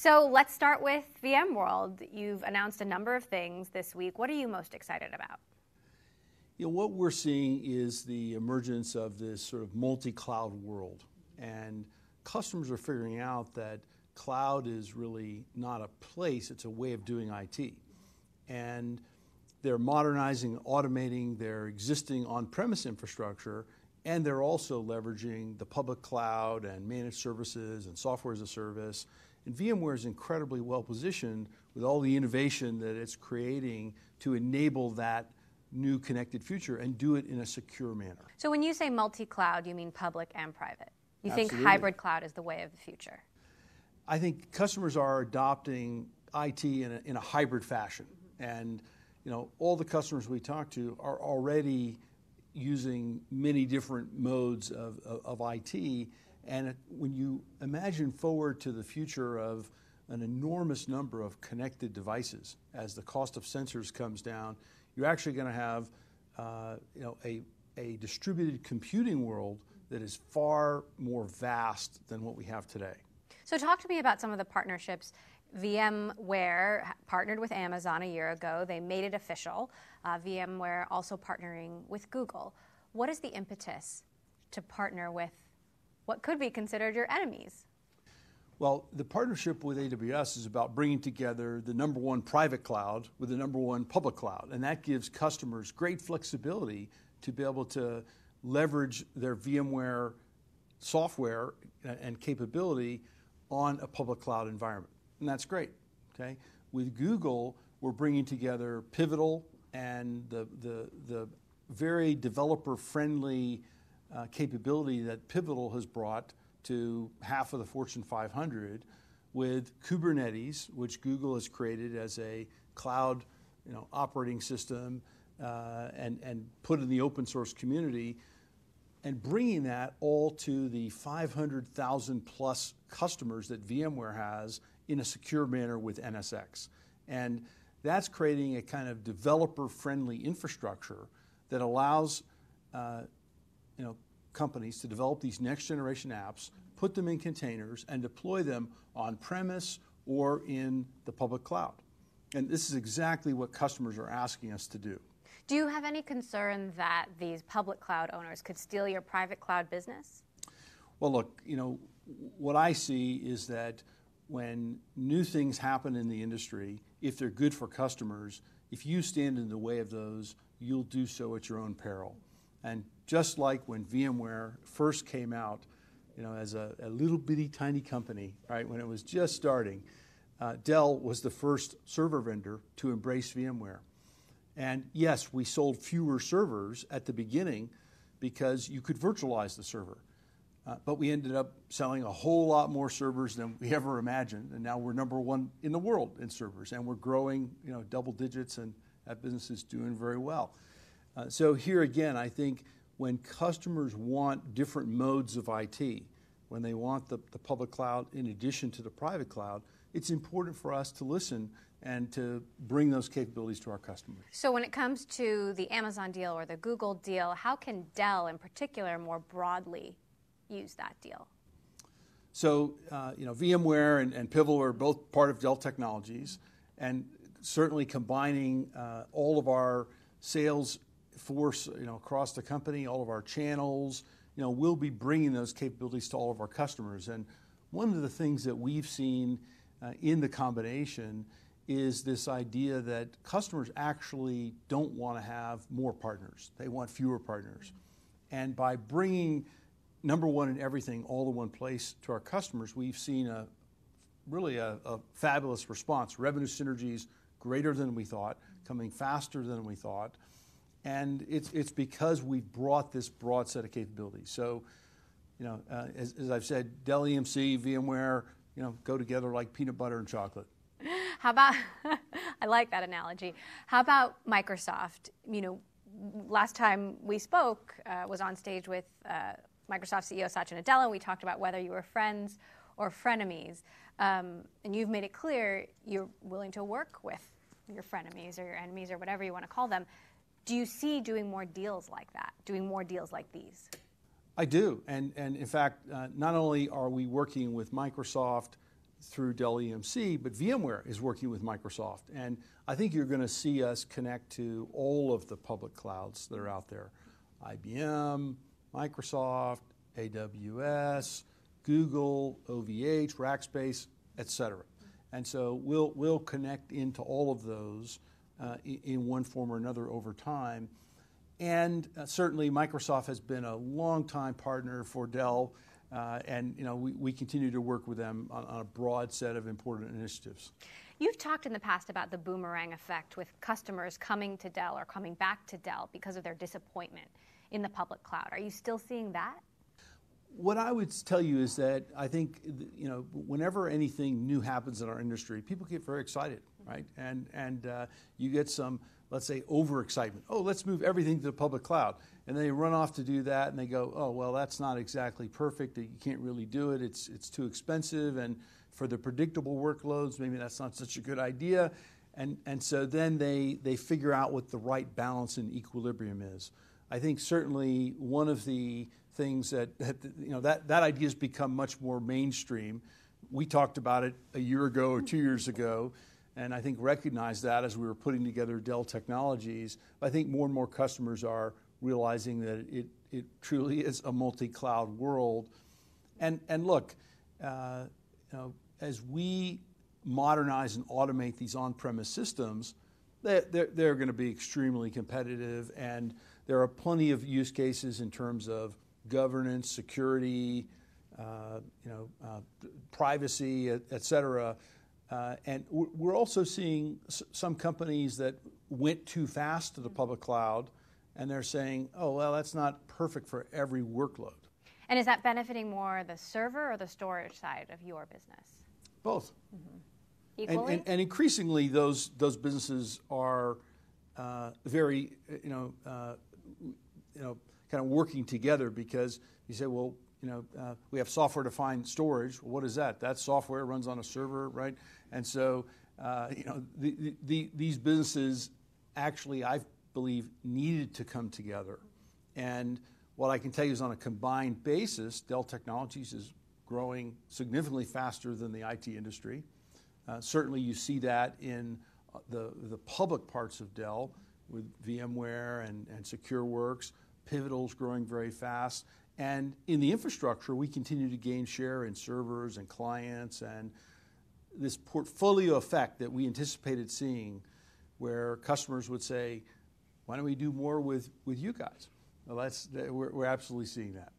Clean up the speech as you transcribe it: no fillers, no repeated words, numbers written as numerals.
So let's start with VMworld. You've announced a number of things this week. What are you most excited about? What we're seeing is the emergence of this sort of multi-cloud world. And customers are figuring out that cloud is really not a place, it's a way of doing IT. And they're modernizing, automating their existing on-premise infrastructure, and they're also leveraging the public cloud and managed services and software as a service. And VMware is incredibly well positioned with all the innovation that it's creating to enable that new connected future and do it in a secure manner. So when you say multi-cloud, you mean public and private? You Absolutely. think hybrid cloud is the way of the future? I think customers are adopting IT in a hybrid fashion. And all the customers we talk to are already using many different modes of IT. And when you imagine forward to the future of an enormous number of connected devices, as the cost of sensors comes down, you're actually going to have a distributed computing world that is far more vast than what we have today. So talk to me about some of the partnerships. VMware partnered with Amazon a year ago. They made it official. VMware also partnering with Google. What is the impetus to partner with what could be considered your enemies? Well, the partnership with AWS is about bringing together the #1 private cloud with the #1 public cloud. And that gives customers great flexibility to be able to leverage their VMware software and capability on a public cloud environment. And that's great. Okay? With Google, we're bringing together Pivotal and the very developer-friendly capability that Pivotal has brought to half of the Fortune 500 with Kubernetes, which Google has created as a cloud operating system and put in the open source community, and bringing that all to the 500,000 plus customers that VMware has in a secure manner with NSX. And that's creating a kind of developer-friendly infrastructure that allows companies to develop these next-generation apps, put them in containers, and deploy them on-premise or in the public cloud. And this is exactly what customers are asking us to do. Do you have any concern that these public cloud owners could steal your private cloud business? Well, look, what I see is that when new things happen in the industry, if they're good for customers, if you stand in the way of those, you'll do so at your own peril. And just like when VMware first came out, as a little bitty tiny company, right, when it was just starting, Dell was the first server vendor to embrace VMware. And yes, we sold fewer servers at the beginning because you could virtualize the server. But we ended up selling a whole lot more servers than we ever imagined. And now we're #1 in the world in servers. And we're growing double digits, and that business is doing very well. So here again, I think when customers want different modes of IT, when they want the public cloud in addition to the private cloud, it's important for us to listen and to bring those capabilities to our customers. So when it comes to the Amazon deal or the Google deal, how can Dell in particular more broadly use that deal? So VMware and Pivotal are both part of Dell Technologies, and certainly combining all of our sales force across the company, all of our channels, we'll be bringing those capabilities to all of our customers. And one of the things that we've seen in the combination is this idea that customers actually don't want to have more partners. They want fewer partners. And by bringing #1 in everything all in one place to our customers, we've seen really a fabulous response. Revenue synergies greater than we thought, coming faster than we thought. And it's because we've brought this broad set of capabilities. So, as I've said, Dell EMC, VMware, go together like peanut butter and chocolate. How about, I like that analogy. How about Microsoft? Last time we spoke was on stage with Microsoft CEO Satya Nadella, and we talked about whether you were friends or frenemies. And you've made it clear you're willing to work with your frenemies or your enemies or whatever you want to call them. Do you see doing more deals like that, doing more deals like these? I do. And in fact, not only are we working with Microsoft through Dell EMC, but VMware is working with Microsoft. And I think you're going to see us connect to all of the public clouds that are out there. IBM, Microsoft, AWS, Google, OVH, Rackspace, et cetera. And so we'll connect into all of those in one form or another over time. And certainly Microsoft has been a longtime partner for Dell, and we continue to work with them on a broad set of important initiatives. You've talked in the past about the boomerang effect with customers coming to Dell or coming back to Dell because of their disappointment in the public cloud. Are you still seeing that? What I would tell you is that I think whenever anything new happens in our industry, people get very excited, right? And you get some, let's say, overexcitement. Oh, let's move everything to the public cloud. And they run off to do that, and they go, oh, well, that's not exactly perfect. You can't really do it. It's too expensive. And for the predictable workloads, maybe that's not such a good idea. And so then they figure out what the right balance and equilibrium is. I think certainly one of the things that idea has become much more mainstream. We talked about it a year ago or 2 years ago, and I think recognized that as we were putting together Dell Technologies. I think more and more customers are realizing that it truly is a multi-cloud world. And look, as we modernize and automate these on-premise systems, they're going to be extremely competitive, and there are plenty of use cases in terms of governance, security, privacy, et cetera. And we're also seeing some companies that went too fast to the public cloud, and they're saying, oh, well, that's not perfect for every workload. And is that benefiting more the server or the storage side of your business? Both. Mm-hmm. Equally? And increasingly, those businesses are very, kind of working together, because you say, well, we have software-defined storage. Well, what is that? That software runs on a server, right? And so, these businesses actually, I believe, needed to come together. And what I can tell you is, on a combined basis, Dell Technologies is growing significantly faster than the IT industry. Certainly, you see that in the public parts of Dell with VMware and SecureWorks. Pivotal's growing very fast. And in the infrastructure, we continue to gain share in servers and clients, and this portfolio effect that we anticipated seeing, where customers would say, why don't we do more with you guys? Well, we're absolutely seeing that.